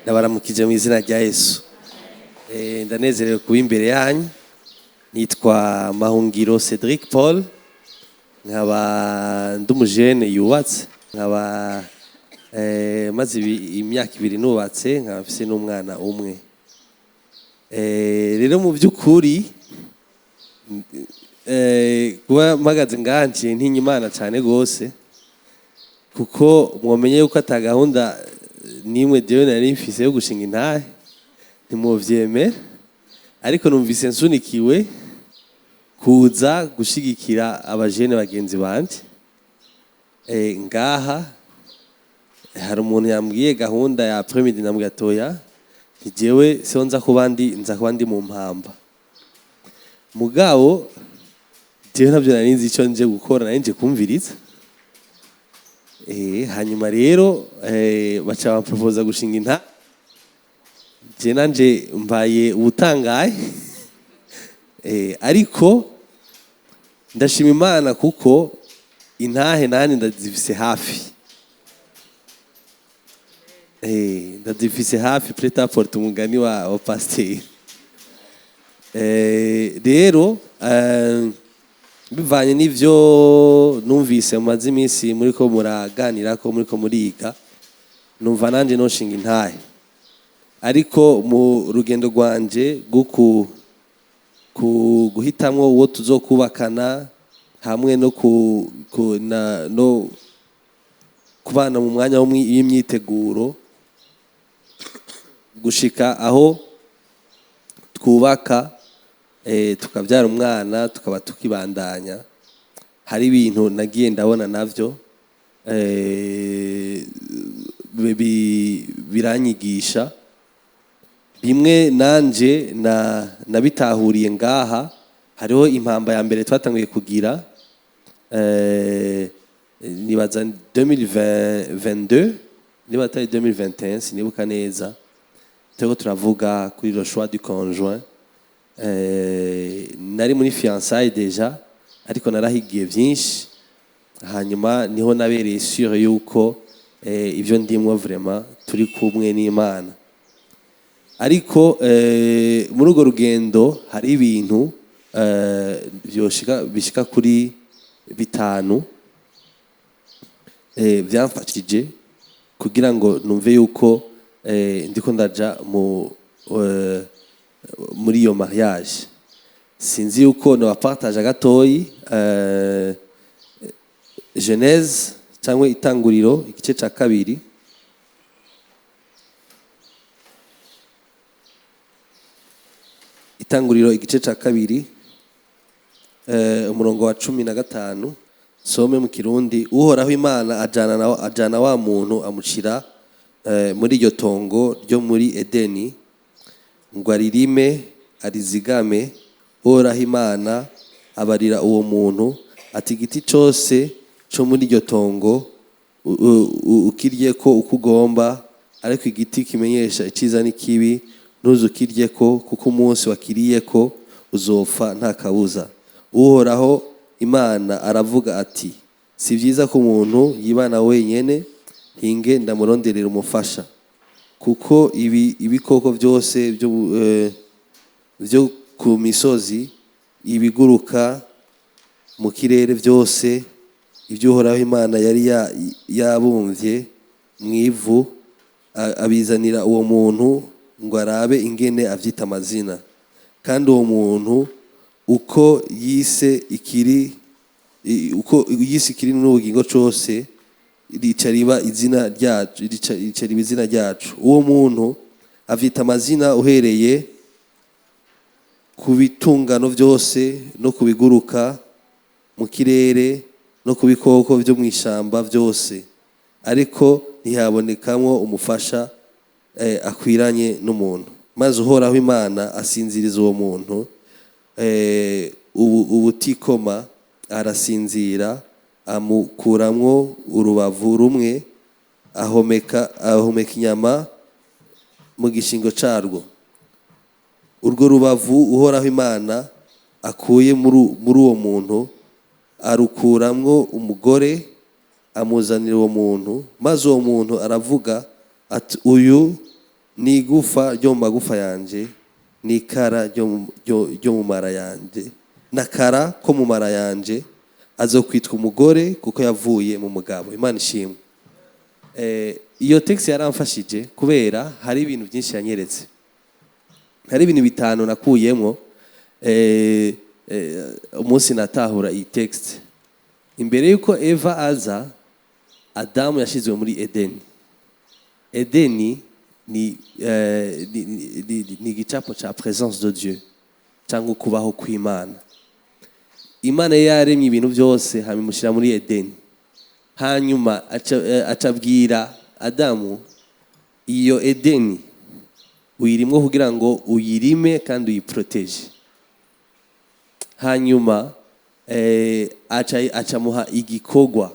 ndabaramukije mu izina rya Yesu. Ndanezerewe kuba imbere yanyu. Nitwa Mahungiro Cedric Paul, nkaba ndumujene yubatse, nkaba maze imyaka 2 nubatse, nkaba mfise n'umwana umwe. Rero mu by'ukuri kuba mpagaze nganje ntinye Imana cyane gose, kuko mwomenye yuko atagahunda nimwe Dieu nari mfise yo gushinga intahe, ntimuvyemera, ariko numvise nsunikiwe kuza gushigikira abajene bagenzi banje. Ngaha hari umuntu yambwiye gahunda ya après-midi, namwe gatoya jewe so nza kuba ndi mu mpamba, mugabo jewe navyo nari nzi ico nje gukora, nari nje kumviriza. Hanyuma rero baca bamproposa gushinga inta, je nanje mbaye ubutangaye. Ariko ndashima Imana kuko intahe nani ndazifise hafi. Ndazifise hafi preta porte umugani wa pasteur. Rero bivanye n'ivyo numvise mu mazi iminsi muriko muraganira ko muriko muriga, numva nanje no shinga intahe. Ariko mu rugendo rwanje guhitamwo uwo tuzokubakana hamwe no kubana mu mwanya w'imyiteguro gushika aho twubaka tukabyara umwana tukaba tukibandanya, hari ibintu nagiye ndabona navyo biranyigisha bimwe nanje nabitahuriye ngaha. Hariho impamba ya mbere twatanguye kugira nibaza 2022 niba atari 2021 sinibuka neza, turiko turavuga kuri le choix du conjoint. Nari muri fiançailles deja, ariko narahigiye byinshi, hanyuma niho nabereye sûr yuko ivyo ndimwo vraiment turi kumwe n'Imana. Ariko muri urwo rugendo hari ibintu bishika kuri 5 byamfashije kugira ngo numve yuko ndiko ndaja muri iyo mariage. Sinzi yuko nabapartage gatoyi Genèse cyangwa Itanguriro igice ca 2. Itanguriro igice ca 2 umurongo wa 15. Some mu Kirundi. Uhoraho Imana ajana wa muntu amushira muri iryo tongo ryo muri Edeni ngo aririme arizigame. Uhoraho Imana abarira uwo muntu ati igiti cyose cyo muri iryo tongo ukirye ko uko ugomba, ariko igiti kimenyesha iciza n'ikibi ntuzukirye ko, kuko umunsi wakiriye ko uzopfa nta kabuza. Uhoraho Imana aravuga ati si byiza ko umuntu yibana wenyene, hinge ndamuronderera umufasha. Kuko ibikoko byose byo ku misozi, ibiguruka mu kirere byose, ibyo Uhoraho Imana yari yabumvye mu ivu, abizanira uwo muntu ngo arabe ingene avyita amazina. Kandi uwo muntu uko yise ikiri n'ubugingo cose ricariba izina ryacu. Uwo muntu avyita amazina uhereye ku bitungano byose no ku biguruka mu kirere no ku bikoko byo mu ishamba byose, ariko ntihabonekamo umufasha akwiranye n'umuntu. Maze Uhoraho Imana asinziriza uwo muntu ubutikoma, arasinzira, amukuramwo urubavu rumwe, ahomeka inyama mu gishingo carwo. Urwo rubavu Uhoraho Imana akuye muri uwo muntu arukuramwo umugore amuzanira uwo muntu, maze uwo muntu aravuga ati uyu ni igufa ryo mu magufa yanje, ni ikara ryo mu mara yanje, n'akara ko mu mara yanje, azokwitwa umugore kuko yavuye mu mugabo. Imana ishimwe. Iyo text yaramfashije kubera hari ibintu byinshi yanyeretse. Hari ibintu bitanu nakuyemo umunsi natahura iyi text. Imbere yuko Eva aza, Adamu yashizwe muri Edeni. Edeni ni igicapo cha présence de Dieu, cyangwa kubaho kw'Imana. Imana yaremye ibintu byose hamimushira muri Edeni. Hanyuma acabwira Adamu, iyo Edeni uyirimwo kugira ngo uyirime kandi uyiproteje. Hanyuma acamuha igikorwa,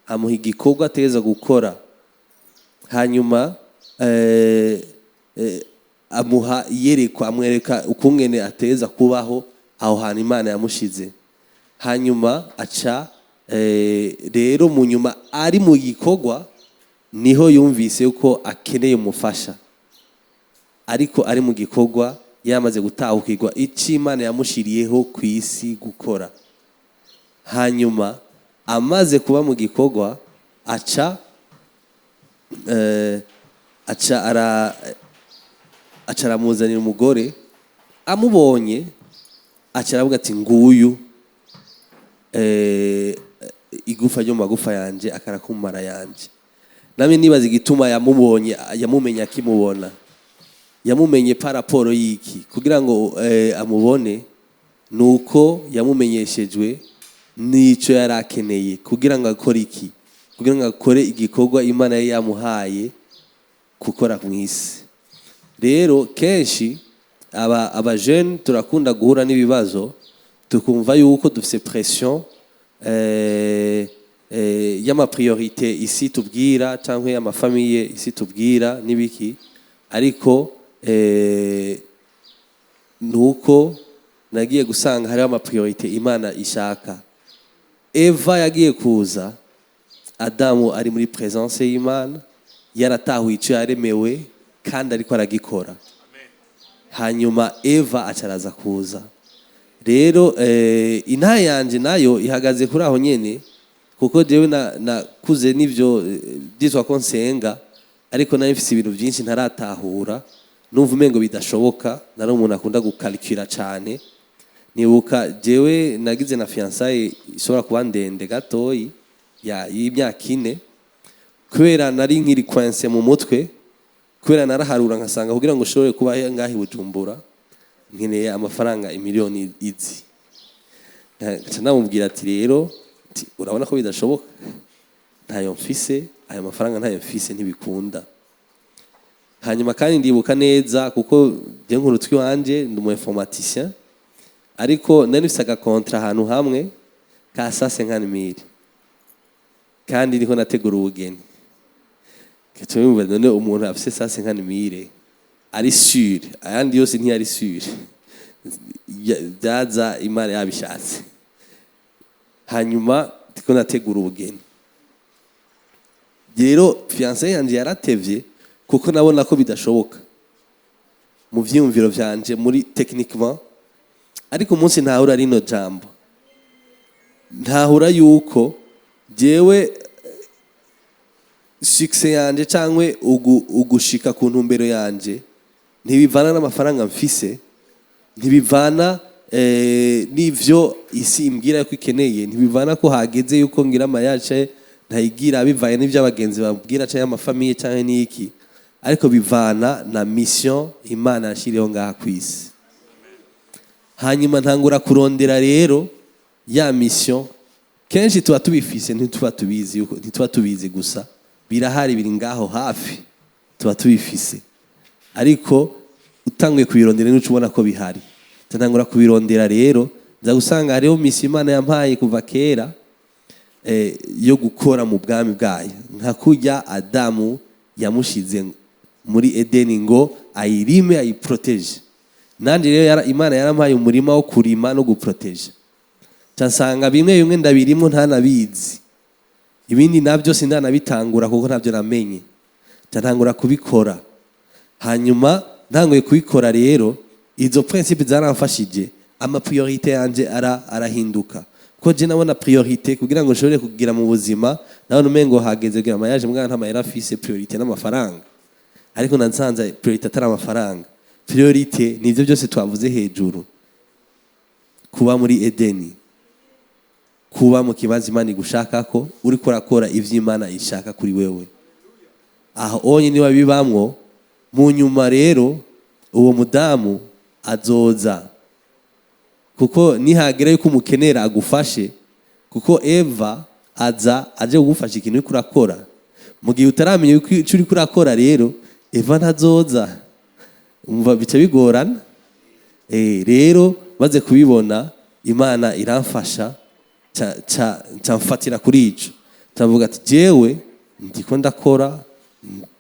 amuha igikorwa ateza gukora. Hanyuma amuha iyerekwa, amwereka ukungene ateza kubaho aho hantu Imana yamushize. Hanyuma aca rero mu nyuma ari mu gikorwa niho yumvise yuko akeneye umufasha, ariko ari mu gikorwa yamaze gutahukirwa icyo Imana yamushiriyeho ku isi gukora. Hanyuma amaze kuba mu gikorwa aca aramuzanira umugore. Amubonye aca aravuga ati nguyu igufa ryo mu magufa yanje, akara ko mu mara yanje. Nami nibaza igituma yamubonye, yamumenya akimubona. Yamumenye paraporo y'iki kugira ngo amubone, nuko yamumenyeshejwe n'icyo yari akeneye kugira ngo akore iki, kugira ngo akore igikorwa Imana yari yamuhaye gukora mu isi. Rero kenshi aba jeune turakunda guhura n'ibibazo, tukumva yuko dufise pression y'ama priorité isi tubwira cyangwa y'ama famille isi tubwira nibiki, ariko nuko nagiye gusanga hari ama priorité Imana ishaka. Eva yagiye kuza, Adamu ari muri présence y'Imana, yaratahuye icyo yaremewe kandi ariko aragikora. Hanyuma Eva acaraza kuza. Rero intahe yanje nayo ihagaze kuri aho nyene, kuko jewe nakuze n'ivyo byitwa ko nsenga, ariko nayo mfise ibintu byinshi ntaratahura, numva umengo bidashoboka. Nari umuntu akunda gukalkira cyane. Nibuka jewe nagize na fiançaye ishobora kuba ndende gatoyi y'imyaka 4, kubera nari nkiri coincé mu mutwe, kubera naraharura nkasanga kugira ngo ushobore kuba ngahi Bujumbura nkeneye amafaranga imiliyoni izi. Namubwira ati rero urabona ko bidashoboka, ntayo mfise, ayo mafaranga ntayo mfise, ntibikunda. Hanyuma kandi ndibuka neza kuko je nk'urutwi wanje ndi umu informaticien, ariko nari mfise agakontra ahantu hamwe ka 150,000, kandi ndiko nategura ubugeni. Katumva none umuntu afise 150,000 ari sûr, ayandi yose ntiyari sûr, byaza Imana yabishatse. Hanyuma ndiko nategura ubugeni. Rero fiancé yanje yaratevye kuko nabona ko bidashoboka mu vyumviro vyanje muri techniquement, ariko umunsi ntahura rino jambo, ntahura yuko jewe success yanje cyangwe ugushika ku ntumbero yanje ntibivana n'amafaranga mfise, ntibivana n'ivyo isi imbwira ko ikeneye, ntibivana ko hageze yuko ngira amayace ntayigira, bivaye n'ivyo abagenzi babwira cyangwa amafamiye cyangwa n'iki, ariko bivana na mission Imana yashiriyeho ngaha ku isi. Hanyuma ntangura kurondera rero ya mission. Kenshi tuba tubifise ntituba tubizi, yuko ntituba tubizi gusa, birahari biri ngaho hafi tuba tubifise, ariko utanguye kubirondera n'uco ubona ko bihari. Ntangura kubirondera rero, nza gusanga hariho mission Imana yampaye kuva kera yo gukora mu bwami bwayo, nka kurya Adamu yamushize muri Edeni ngo ayirime ayiproteje. Nandi rero Imana yarampaye umurima wo kurima no guproteje. Cyasanga bimwe bimwe ndabirimo ntanabizi, ibindi nabyo sindanabitangura kuko ntabyo namenye. Ntangura kubikora. hanyuma ntanguye kubikora rero izo principe zaramfashije ama priorité yanje arahinduka ko je nabona priorité kugira ngo nshobore kugira mu buzima naho numengo hageze kugira amayaje mwana nta mahera afise priorité n'amafaranga ariko nansanze priorité atari amafaranga priorité nivyo byose twavuze hejuru kuba muri Edeni kuba mu kibanza Imana igushaka ko uri kurakora ivy'Imana ishaka kuri wewe aho onye ni wabibamwo mu nyuma rero uwo mudamu azoza kuko nihagera yuko umukenera agufashe kuko Eva aje kugufasha ikintu uri kurakora mu gihe utaramenya yuko uri kurakora rero Eva ntazoza umva bice bigorana rero maze kubibona Imana iramfasha mfatira kuri ico tavuga ati jewe ndiko ndakora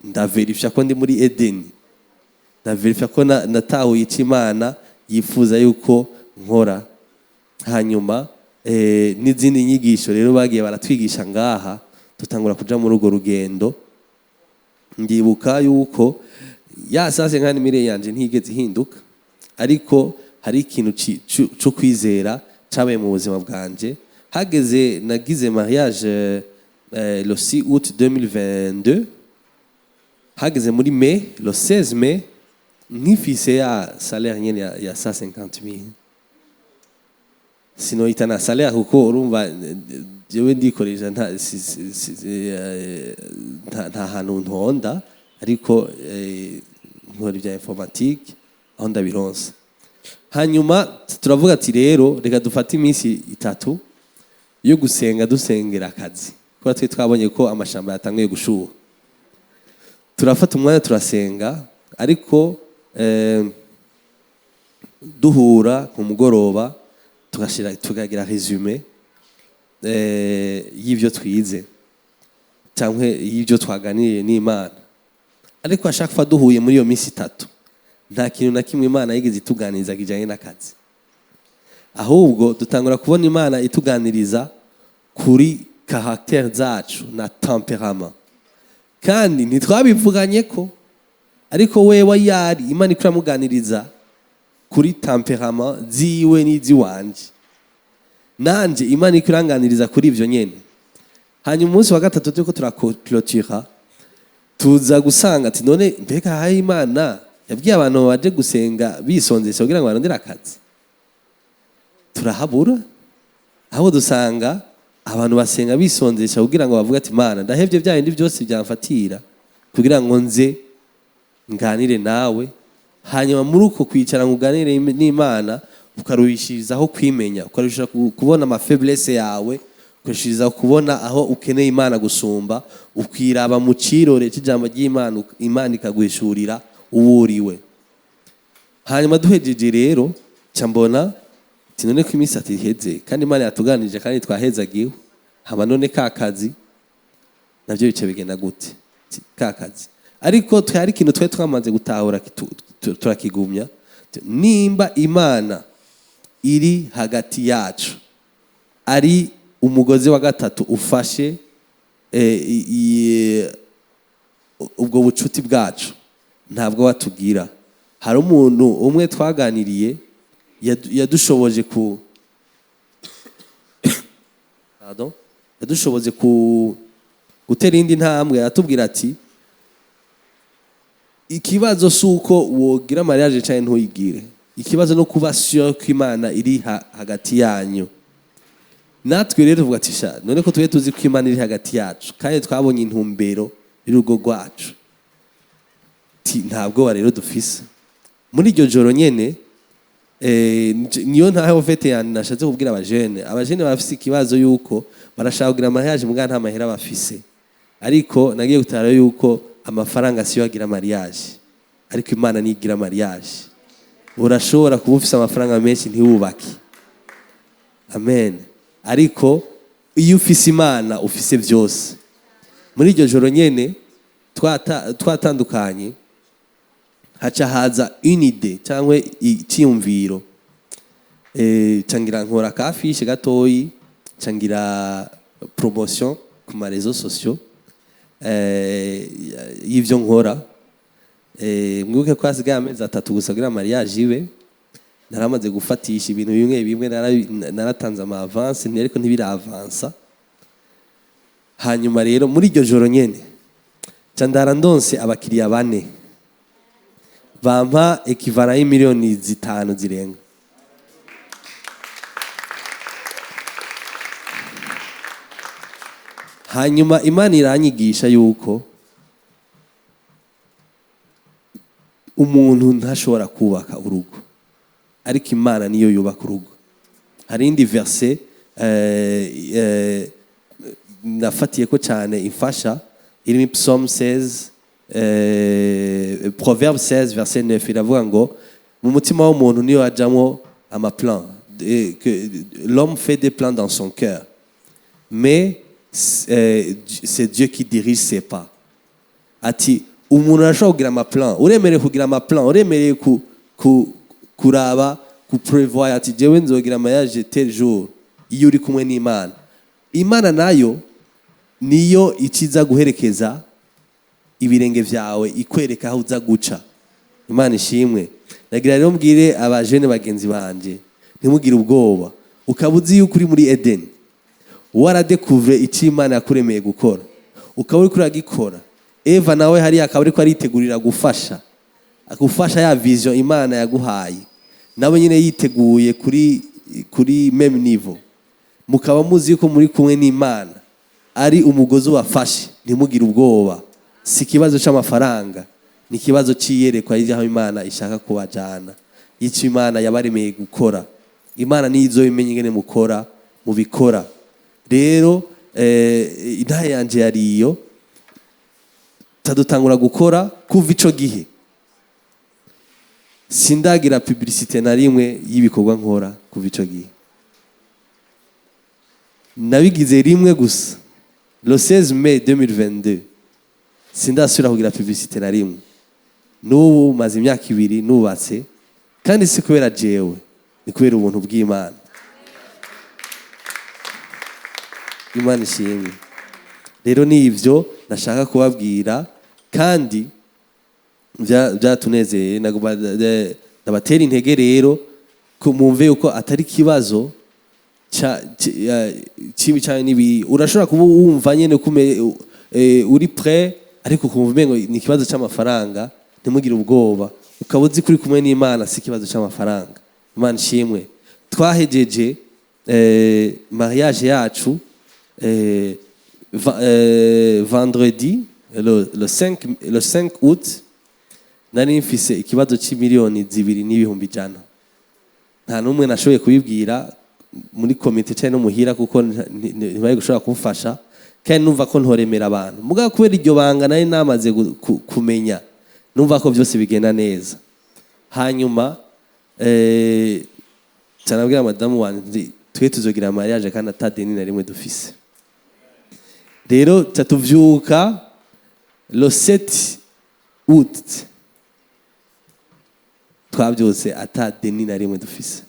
ndaverifya ko ndi muri Edeni ndaverifya ko natahuye icyo Imana yifuza yuko nkora hanyuma n'izindi nyigisho rero bagiye baratwigisha ngaha tutangura kuja muri urwo rugendo ndibuka yuko sase nkani mire yanje ntigeze ihinduka ariko hari ikintu cyo kwizera cabaye mu buzima bwanje hageze nagize mariage le 6 août 2022 hageze muri mai le 16 mai nkifise ya salaire nyene ya 150,000 sino itana salaire kuko urumva jewe ndikoresha nta hantu ntonda ariko nkora ibya informatique aho ndabironsa hanyuma turavuga ati rero reka dufate iminsi 3 yo gusenga dusengera akazi kuko twe twabonye ko amashamba yatangiye gushuha turafata umwanya turasenga ariko duhura ku mugoroba tukagira resume y'ivyo twize cyangwa y'ivyo twaganiriye n'Imana ariko ashaka fa duhuye muri iyo minsi 3 nta kintu na kimwe Imana yigeze ituganiriza kijanye n'akazi ahubwo dutangura kubona Imana ituganiriza kuri caractère zacu na temperament kandi ntitwabivuganye ko ariko wewe yari Imana ikuramuganiriza kuri temperament ziwe n'iziwanje nanje Imana ikuranganiriza kuri ivyo nyene hanyuma umunsi wa gatatu tuko turaklotura tuza gusanga ati none mbega hayi Imana yabwiye abantu baje gusenga bisonzesha kugira ngo barondere akazi turahabura aho dusanga abantu basenga bisonzesha kugira ngo bavuge ati Imana ndahevye bya bindi byose byamfatira kugira ngo nze nganire nawe hanyuma muri uko kwicara nguganire n'Imana ukaruhishirizaho kwimenya ukarushira kubona ama faiblesse yawe ukarushirizaho kubona aho ukeneye Imana gusumba ukwiraba mu cirore cy'ijambo ry'Imana Imana ikaguhishurira uwuriwe hanyuma duhejeje rero cyambona tinone ko iminsi atiheze kandi Imana yatuganije kandi twahezagiwe haba none kakazi navyo bice bigenda gute kakazi ariko twari ikintu twe twamaze gutahura turakigumya nimba Imana iri hagati yacu ari umugozi wa gatatu ufashe ubwo bucuti bwacu ntabwo watubwira hari umuntu umwe twaganiriye yadushoboje gutera indi ntambwe atubwira ati ikibazo suko wogira mariage cyane ntuyigire ikibazo no kuba sure ko Imana iri hagati yanyu natwe rero tuvuga ati sha none ko tuye tuzi ko Imana iri hagati yacu kandi twabonye intumbero y'urugo rwacu ntabwo rero dufise muri iryo joro nyene niyo ntaho fete yani nashatse kubwira abajene bafise ikibazo yuko barashaka kugira mariage mugana nta mahera bafise ariko nagiye gutara yuko amafaranga siyo agira mariage ariko Imana nigira mariage urashobora kuba ufise amafaranga menshi ntiwubake amen ariko iyo ufise Imana ufise byose muri iryo joro nyene twatandukanye haca haza unide cyangwa icyumviro cangira nkora kafishe gatoyi cangira promotion ku ma réseaux sociaux y'ivyo nkora mwibuke ko hasigaye amezi 3 gusa kugira mariage ibe. Naramaze gufatisha ibintu bimwe bimwe, naratanze ama avance ariko ntibiravansa. Hanyuma rero muri iryo joro nyene candara ndonse abakiriya 4 bampa equivalent y'imiliyoni 5 zirenga. Hanyuma Imana iranyigisha yuko umuntu ntashobora kubaka urugo, ariko Imana niyo yubaka urugo. Hari indi verse nafatiye ko cyane imfasha, iri mu Psalm 16, Proverbe 16 verset 9, iravuga ngo mu mutima w'umuntu niyo hajamo amaplan, que l'homme fait des plans dans son cœur, mais c'est Dieu qui dirige ses pas. Ati umuntu arashobora kugira amaplan, uremereye kugira amaplan, uremereye kuraba kuprevoir ati jewe nzogira mariage tel jour, iyo uri kumwe n'Imana. Imana nayo niyo ikiza guherekeza ibirenge vyawe, ikwereka aho uza guca. Imana ishimwe. Nagira rero mbwire abajene bagenzi banje, ntimugire ubwoba. Ukabuzi yuko uri muri Eden, waradekuvre icyo Imana yakuremeye gukora, ukaba uri kuragikora. Eva nawe hari akaba ariko aritegurira gufasha ya vision Imana yaguhaye, nawe nyine yiteguye kuri même niveau. Mukaba muzi yuko muri kumwe n'Imana ari umugozi wafashe. Ntimugire ubwoba, si kibazo cy'amafaranga, ni kibazo cyiyerekwa y'aho Imana ishaka kubajana, icyo Imana yabaremeye gukora. Imana niyo izobimenye ingene mukora mubikora. Rero intahe yanje yariyo tadutangura gukora kuva ico gihe sindagira publicité na rimwe y'ibikorwa nkora. Kuva ico gihe nabigize rimwe gusa, le 16 mai 2022 sindasubira kugira publicité na rimwe. N'ubu maze imyaka 2 nubatse, kandi si kubera jewe, ni kubera ubuntu bw'Imana. Imana ishimwe. Rero ni ivyo nashaka kubabwira, kandi byatunezeye. Ndabatera intege rero ko mumve yuko atari kibazo kibi cyane nibi. Urashobora kuba wumva nyene uri prêt, ariko kumva umengo ni kibazo cy'amafaranga. Ntimugire ubwoba, ukaba uzi kuri kumwe n'Imana, si kibazo cy'amafaranga. Imana ishimwe. Twahejeje mariage yacu vendredi le 5 août. Nari mfise ikibazo c'imiliyoni 2,100,000. Nta numwe nashoboye kubibwira muri komite cyane no muhira, kuko ntibari gushobora kumfasha, kandi numva ko ntoremera abantu. Mugabo kubera iryo banga nari namaze kumenya, numva ko byose bigenda neza. Hanyuma canabwira madamu wanje twe tuzogira mariage kandi atadeni na rimwe dufise. Rero tatuvyuka le 7 août twabyose atadeni na rimwe dufise.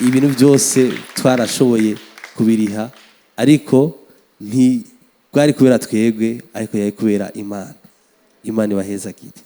Ibintu byose twarashoboye kubiriha, ariko bwari kubera twebwe, ariko yari kubera Imana. Imana ibaheza kiti.